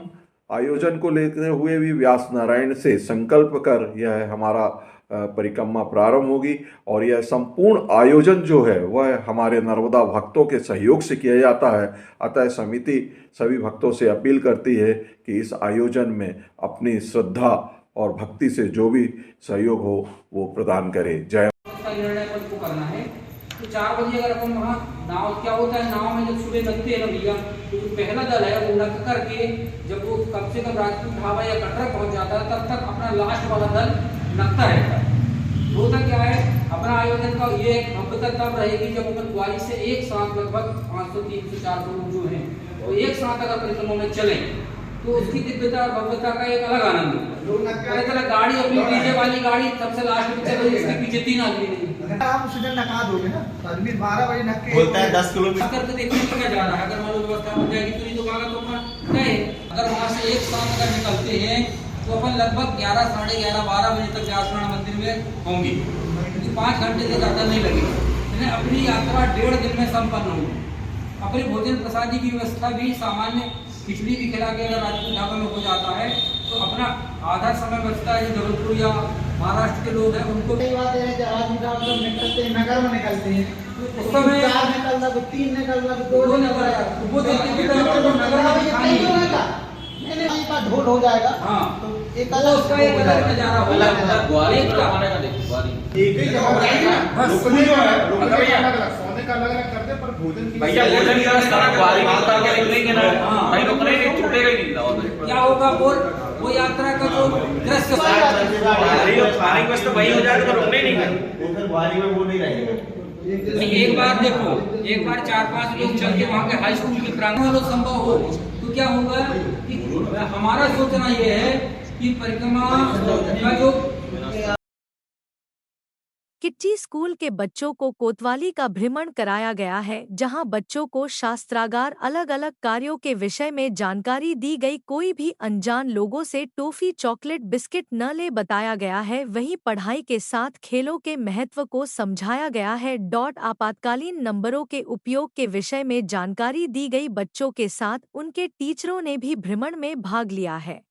आयोजन को लेते हुए भी व्यास नारायण से संकल्प कर यह हमारा परिक्रमा प्रारंभ होगी और यह संपूर्ण आयोजन जो है वह हमारे नर्मदा भक्तों के सहयोग से किया जाता है। अतः समिति सभी भक्तों से अपील करती है कि इस आयोजन में अपनी श्रद्धा और भक्ति से जो भी सहयोग हो वो प्रदान करे। जय। करना है तो 4 बजे अगर अपन वहाँ नाव, क्या होता है नाव में जब सुबह लगते हैं ना भैया, तो जो पहला दल है वो नक करके जब वो कम से कम राजपूत ढाबा या कटरा पहुँच जाता है तब तक अपना लास्ट वाला दल नकता रहता है। होता क्या है, अपना आयोजन का ये भव्यता तब रहेगी जब अपन ग्वाली से एक साथ लगभग 500, 300, 400 लोग जो हैं वो एक साथ अगर परिक्रमा में चलें तो उसकी दिव्यता और भव्यता का एक अलग आनंद होता है। गाड़ी अपनी डीजे वाली गाड़ी सबसे लास्ट में चल रही है, इसके पीछे 3 आदमी नहीं आप उसी दिन नका दोगे ना, आदमी 12 बजे नक के बोलता है 10 किलोमीटर करके देखने में क्या जा रहा है। अगर मान लो व्यवस्था हो जाएगी तो ये तो भागा तो अपना गए। अगर वहाँ से एक साथ अगर निकलते हैं तो अपन लगभग 11, साढ़े 11, 12 बजे तक व्यासनारायण मंदिर में होंगे, क्योंकि 5 घंटे से ज़्यादा नहीं लगेगा। अपनी यात्रा 1.5 दिन में संपन्न होगी। अपने भोजन प्रसादी की व्यवस्था भी सामान्य खिचड़ी भी खिला के अगर राजपूत ढाबा में हो जाता है तो अपना आधा समय बचता है। जबलपुर या महाराष्ट्र के लोग हैं उनको निकलते हैं, नगर में निकलते हैं, उस समय 4 निकलना, 3 निकलना, 2 निकलना, वो ढोल हो जाएगा। हाँ, तो एक उसका एक अलग नजारा होगा। भैया भोजन की व्यवस्था ग्वारी में उतर के निकलेंगे ना, भाई रुकने की छूटेगा ही नहीं। क्या होगा वो यात्रा का जो दृश्य खाने की व्यवस्था वही हो जाएगा तो रुकने नहीं गए। ग्वारी में वो नहीं रहेगा। एक बार देखो, एक बार 4-5 लोग चल के वहाँ के हाई स्कूल के प्रांगण में संभव हो तो क्या होगा कि हमारा सोचना ये है कि परिक्रमा का जो किच्ची स्कूल के बच्चों को कोतवाली का भ्रमण कराया गया है, जहां बच्चों को शास्त्रागार अलग अलग कार्यों के विषय में जानकारी दी गई। कोई भी अनजान लोगों से टॉफी, चॉकलेट, बिस्किट न ले बताया गया है। वहीं पढ़ाई के साथ खेलों के महत्व को समझाया गया है। आपातकालीन नंबरों के उपयोग के विषय में जानकारी दी गई। बच्चों के साथ उनके टीचरों ने भी भ्रमण में भाग लिया है।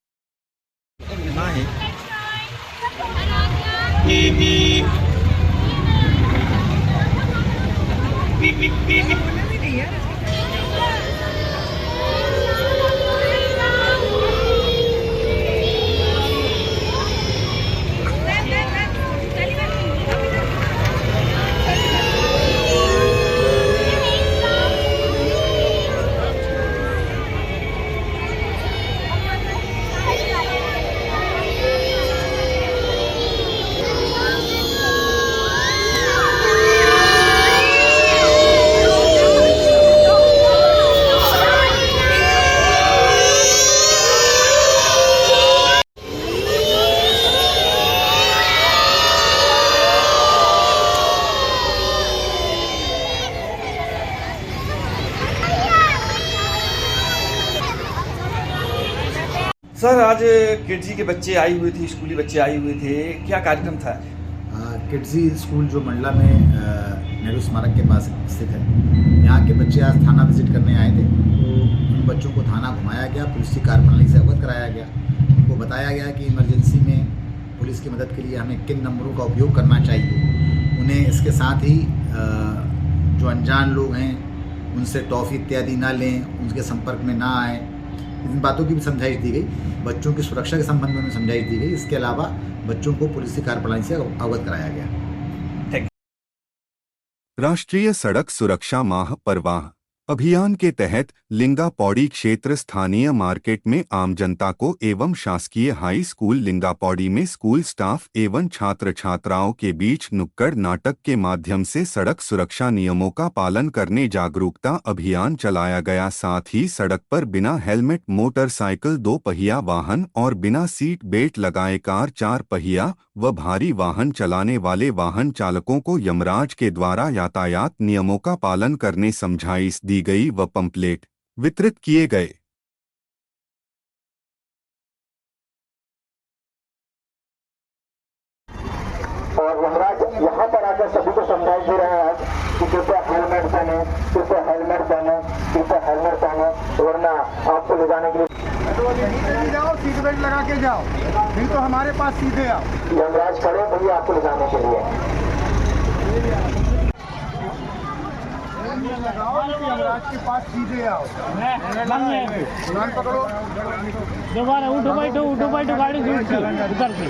सर, आज किड्जी के बच्चे आए हुए थे, स्कूली बच्चे आए हुए थे, क्या कार्यक्रम था? किड्जी स्कूल जो मंडला में नेहरू स्मारक के पास स्थित है, यहाँ के बच्चे आज थाना विजिट करने आए थे। तो उन बच्चों को थाना घुमाया गया, पुलिस की कार्यप्रणाली से अवगत कराया गया। उनको बताया गया कि इमरजेंसी में पुलिस की मदद के लिए हमें किन नंबरों का उपयोग करना चाहिए। उन्हें इसके साथ ही जो अनजान लोग हैं उनसे टॉफ़ी इत्यादि ना लें, उनके संपर्क में ना आए, इन बातों की भी समझाइश दी गई। बच्चों की सुरक्षा के संबंध में समझाइश दी गई। इसके अलावा बच्चों को पुलिस की कार्यप्रणाली से अवगत कराया गया। राष्ट्रीय सड़क सुरक्षा माह परवाह अभियान के तहत लिंगापौड़ी क्षेत्र स्थानीय मार्केट में आम जनता को एवं शासकीय हाई स्कूल लिंगापौड़ी में स्कूल स्टाफ एवं छात्र छात्राओं के बीच नुक्कड़ नाटक के माध्यम से सड़क सुरक्षा नियमों का पालन करने जागरूकता अभियान चलाया गया। साथ ही सड़क पर बिना हेलमेट मोटरसाइकिल 2 पहिया वाहन और बिना सीट बेल्ट लगाए कार 4 पहिया व भारी वाहन चलाने वाले वाहन चालकों को यमराज के द्वारा यातायात नियमों का पालन करने समझाइश दी गई व पंपलेट वितरित किए गए। और यमराज यहाँ पर आकर सभी को समझाइश दे रहे हैं कि कृपया हेलमेट पहने, कृपया हेलमेट पहने, कृपया हेलमेट पहने, वरना आपको ले जाने के लिए जाओ, सीट बेल्ट लगा के जाओ, नहीं तो हमारे पास सीधे आओ। यमराज खड़े भैया आपको ले जाने के लिए लगाओ, यमराज के पास सीधे आओ। पकड़ो, दोबारा उठो बैठो गाड़ी उधर से।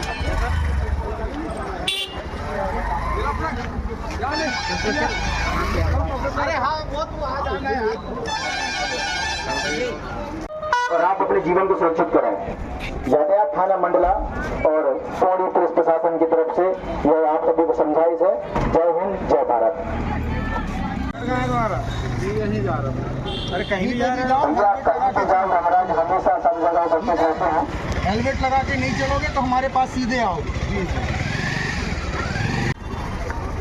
अरे हाँ, वो तो वहाँ जाना है। और आप अपने जीवन को सुरक्षित करें। यातायात थाना मंडला और पौड़ी पुलिस प्रशासन की तरफ से यह आप सभी को समझाइश है। जय हिंद, जय भारत। यही जा रहा हूँ। अरे कहीं भी जा रहे हो, महाराज हमेशा सब जगह सबसे कहते हैं हेलमेट लगा के नहीं चलोगे तो हमारे पास सीधे आओगे।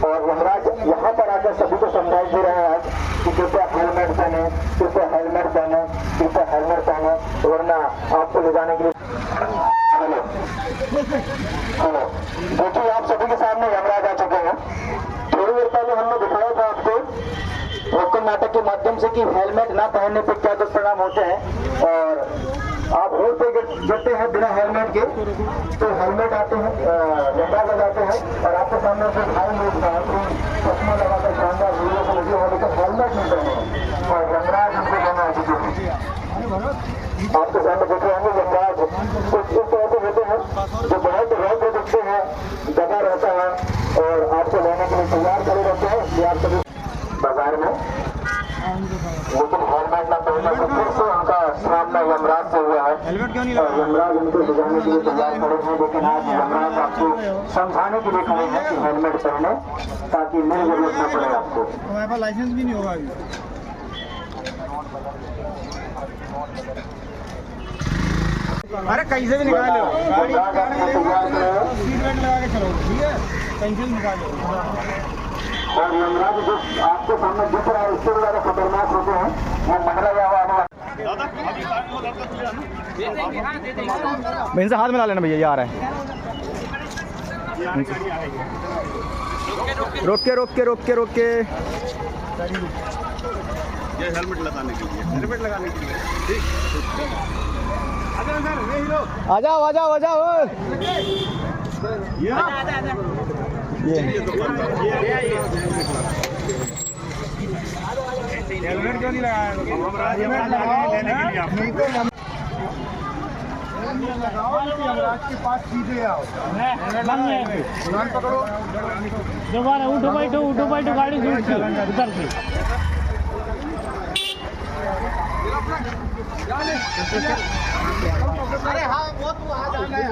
और यमराज यहाँ पर आकर सभी को समझाइश दे रहे हैं कि कृपया हेलमेट पहने, कृपया हेलमेट पहने, कृपया हेलमेट पहने, वरना आपको ले जाने के लिए। हेलो हेलो, देखिए आप सभी के सामने यमराज आ चुके हैं। थोड़ी देर पहले हमने दिखाया था आपको नुक्कड़ नाटक के माध्यम से कि हेलमेट ना पहनने पर क्या दुष्परिणाम होते हैं, और आप रोड पे गिरते हैं बिना हेलमेट के तो हेलमेट आते हैं, यमराज आ जाते हैं और आपके सामने से भाई लोग चश्मा लगाकर शानदार वीडियो को लगे हैं लेकिन हेलमेट नहीं पहने और यमराज हमको कहना है। आपके सामने देख रहे होंगे यमराज कुछ इस तरह से होते हैं जो बहुत रौद्र दिखते हैं, दबा रहता है और आपको लेने के लिए तैयार खड़े रहते हैं कि आप सभी बाजार में, लेकिन हेलमेट ना पहनने से फिर से उनका सामना यमराज से हुआ है। हेलमेट क्यों नहीं लगा? यमराज उनको बुझाने के लिए तैयार खड़े हैं, लेकिन आज यमराज आपको समझाने के लिए खड़े हैं कि हेलमेट पहने ताकि मेरी जरूरत न पड़े आपको। हमारे पास लाइसेंस भी नहीं होगा अभी। अरे कहीं से भी निकाल लो, गाड़ी सीट बेल्ट लगा के चलो, ठीक है, कहीं से भी निकाल लो। और यमराज जो आपके सामने दिख रहा है उससे भी ज्यादा खतरनाक होते हैं, वो मंडरा या इनसे हाथ मिला लेना भैया, ये आ रहा है। रोक के रोक के रोक के रोक के ये हेलमेट लगाने के लिए, हेलमेट लगाने के लिए आ जाओ आ जाओ आ जाओ। ये हेलमेट क्यों नहीं लगाया? हेलमेट नहीं तो लगाओ, यमराज के पास सीधे आओ, उड़ान पकड़ो, दोबारा उठो बैठो गाड़ी उधर से। अरे हाँ वो तो आ जाना है।